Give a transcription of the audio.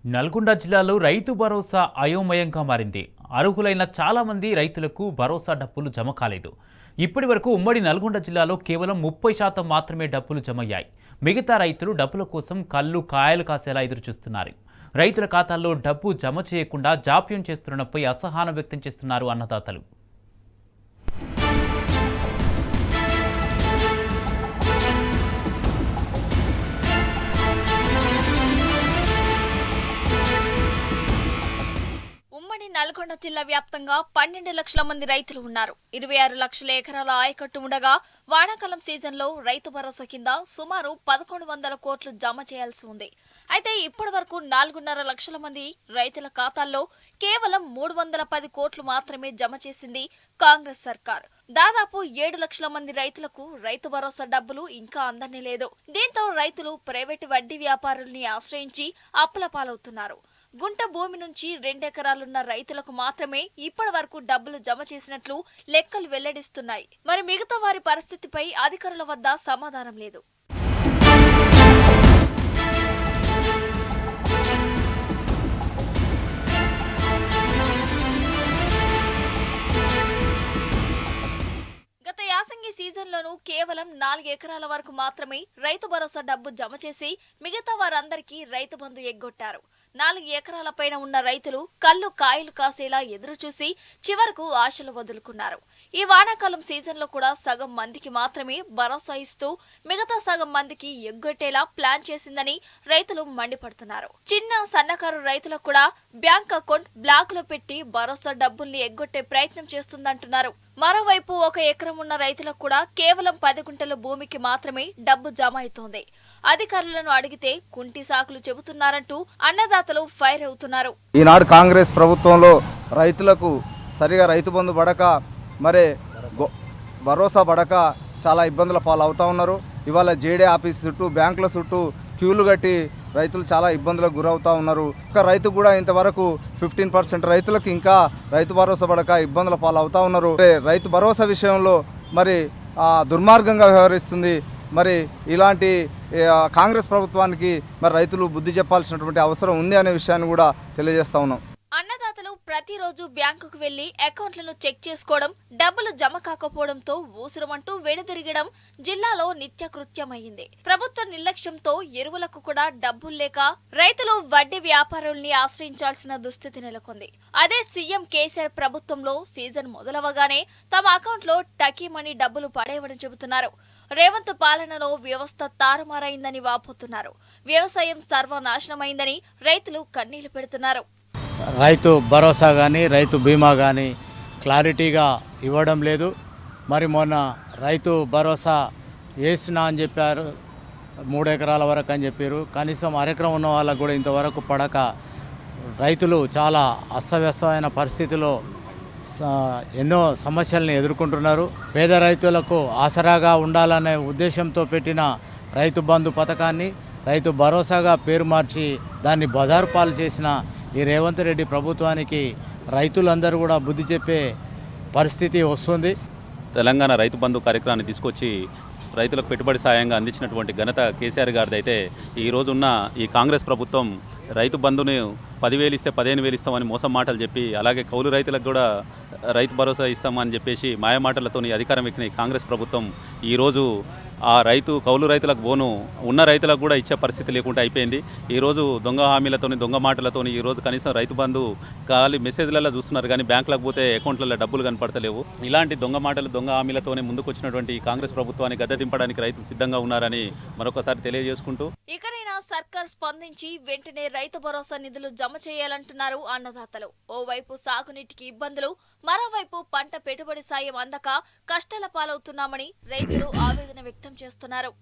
నల్గొండ జిల్లాలో రైతు భరోసా అయోమయంగా మారింది. అర్హులైన చాలా మంది రైతులకు భరోసా డబ్బులు జమ కాలేదు. ఇప్పటి వరకు ఉమ్మడి నల్గొండ జిల్లాలో కేవలం 30% మాత్రమే డబ్బులు జమయ్యాయి. మిగతా రైతులు డబ్బుల కోసం కళ్ళు కాయలు కాసేలా ఎదురుచూస్తున్నారు. రైతుల ఖాతాల్లో డబ్బు జమ చేయకుండా జాప్యం చేస్తున్నపై అసహనం వ్యక్తం చేస్తున్నారు అన్నదాతలు. నల్గొండ జిల్లా వ్యాప్తంగా 12 లక్షల మంది రైతులు ఉన్నారు. 26 లక్షల ఎకరాల ఆయకట్టు ఉండగా వానాకాలం సీజన్లో రైతు భరోసా కింద సుమారు 1100 కోట్లు జమ చేయాల్సి ఉంది. అయితే ఇప్పటి వరకు 4.5 లక్షల మంది రైతుల ఖాతాల్లో కేవలం 310 కోట్లు మాత్రమే జమ చేసింది కాంగ్రెస్ సర్కార్. దాదాపు 7 లక్షల మంది రైతులకు రైతు భరోసా డబ్బులు ఇంకా అందనే లేదు. దీంతో రైతులు ప్రైవేటు వడ్డీ వ్యాపారుల్ని ఆశ్రయించి అప్పుల పాలవుతున్నారు. గుంట భూమి నుంచి 2 ఎకరాలున్న రైతులకు మాత్రమే ఇప్పటి వరకు డబ్బులు జమ చేసినట్లు లెక్కలు వెల్లడిస్తున్నాయి. మరి మిగతా వారి పరిస్థితిపై అధికారుల వద్ద సమాధానం లేదు. గత యాసంగి సీజన్లోనూ కేవలం 4 ఎకరాల వరకు మాత్రమే రైతు భరోసా డబ్బు జమ చేసి మిగతా వారందరికీ రైతు బంధు ఎగ్గొట్టారు. 4 ఎకరాల పైన ఉన్న రైతులు కళ్ళు కాయలు కాసేలా ఎదురుచూసి చివరకు ఆశలు వదులుకున్నారు. ఈ వానాకాలం సీజన్లో కూడా సగం మందికి మాత్రమే భరోసా ఇస్తూ మిగతా సగం మందికి ఎగ్గొట్టేలా ప్లాన్ చేసిందని రైతులు మండిపడుతున్నారు. చిన్న సన్నకారు రైతులకు కూడా బ్యాంక్ అకౌంట్ బ్లాక్ లో పెట్టి భరోసా డబ్బుల్ని ఎగ్గొట్టే ప్రయత్నం చేస్తుందంటున్నారు. మరోవైపు 1 ఎకరం ఉన్న రైతులకు కూడా కేవలం 10 గుంటల భూమికి మాత్రమే డబ్బు జమ అవుతోంది. అధికారులను అడిగితే కుంటి సాకులు చెబుతున్నారంటూ అన్నదాతలు ఫైర్ అవుతున్నారు. ఈనాడు కాంగ్రెస్ ప్రభుత్వంలో రైతులకు సరిగా రైతు బంధు పడక మరి భరోసా పడక చాలా ఇబ్బందుల పాలవుతూ ఉన్నారు. ఇవాళ జేడీ ఆఫీస్ చుట్టూ బ్యాంకుల చుట్టూ క్యూలు కట్టి రైతులు చాలా ఇబ్బందులకు గురవుతూ ఉన్నారు. ఒక రైతు కూడా ఇంతవరకు 15% రైతులకు ఇంకా రైతు భరోసా పడక ఇబ్బందుల పాలవుతూ ఉన్నారు. రైతు భరోసా విషయంలో మరి దుర్మార్గంగా వ్యవహరిస్తుంది. మరి ఇలాంటి కాంగ్రెస్ ప్రభుత్వానికి మరి రైతులు బుద్ధి చెప్పాల్సినటువంటి అవసరం ఉంది అనే విషయాన్ని కూడా తెలియజేస్తా ఉన్నాం. అన్నదాతలు ప్రతిరోజు బ్యాంకుకు వెళ్లి అకౌంట్లను చెక్ చేసుకోవడం, డబ్బులు జమ కాకపోవడంతో ఊసురమంటూ వెనుదిరగడం జిల్లాలో నిత్యకృత్యమైంది. ప్రభుత్వ నిర్లక్ష్యంతో ఎరువులకు కూడా డబ్బులు లేక రైతులు వడ్డీ వ్యాపారుల్ని ఆశ్రయించాల్సిన దుస్థితి నెలకొంది. అదే సీఎం కేసీఆర్ ప్రభుత్వంలో సీజన్ మొదలవగానే తమ అకౌంట్లో టకీమని డబ్బులు పడేయవని చెబుతున్నారు. రేవంత్ పాలనలో వ్యవస్థ తారుమారైందని వాపోతున్నారు. వ్యవసాయం సర్వనాశనమైందని రైతులు కన్నీళ్లు పెడుతున్నారు. రైతు భరోసా కానీ రైతు బీమా కానీ క్లారిటీగా ఇవ్వడం లేదు. మరి మొన్న రైతు భరోసా వేసినా అని చెప్పారు, 3 ఎకరాల వరకు అని చెప్పారు. కనీసం అరెకరం ఉన్న వాళ్ళకు కూడా ఇంతవరకు పడక రైతులు చాలా అస్తవ్యస్తమైన పరిస్థితిలో ఎన్నో సమస్యల్ని ఎదుర్కొంటున్నారు. పేద రైతులకు ఆసరాగా ఉండాలనే ఉద్దేశంతో పెట్టిన రైతు బంధు పథకాన్ని రైతు భరోసాగా పేరు మార్చి దాన్ని బజారు పాలు చేసిన ఈ రేవంత్ రెడ్డి ప్రభుత్వానికి రైతులందరూ కూడా బుద్ధి చెప్పే పరిస్థితి వస్తుంది. తెలంగాణ రైతు బంధు కార్యక్రమాన్ని తీసుకొచ్చి రైతులకు పెట్టుబడి సాయంగా అందించినటువంటి ఘనత కేసీఆర్ గారిది. అయితే ఈరోజున్న ఈ కాంగ్రెస్ ప్రభుత్వం రైతు బంధుని 10,000 ఇస్తే 15,000 ఇస్తామని మోసం మాటలు చెప్పి, అలాగే కౌలు రైతులకు కూడా రైతు భరోసా ఇస్తామని చెప్పేసి మాయమాటలతో అధికారం ఎక్కిన కాంగ్రెస్ ప్రభుత్వం ఈరోజు ఆ కౌలు రైతులకు బోను ఉన్న రైతులకు కూడా ఇచ్చే పరిస్థితి లేకుండా అయిపోయింది. ఈరోజు దొంగ హామీలతోని దొంగ మాటలతోని ఈరోజు కనీసం రైతు బంధు ఖాళీ మెసేజ్లలో చూస్తున్నారు కానీ బ్యాంకులకు పోతే అకౌంట్లలో డబ్బులు కనపడతలేవు. ఇలాంటి దొంగ మాటలు దొంగ హామీలతోనే ముందుకు వచ్చినటువంటి కాంగ్రెస్ ప్రభుత్వాన్ని గద్దె దింపడానికి రైతులు సిద్ధంగా ఉన్నారని మరొకసారి తెలియజేసుకుంటూ ఇకనైనా సర్కార్ స్పందించి వెంటనే రైతు భరోసా నిధులు జమ చేయాలంటున్నారు అన్నదాతలు. ఓవైపు సాగునీటికి ఇబ్బందులు, మరోవైపు పంట పెట్టుబడి సాయం అందక కష్టాల పాలవుతున్నామని రైతులు ఆవేదన వ్యక్తం చేస్తున్నారు.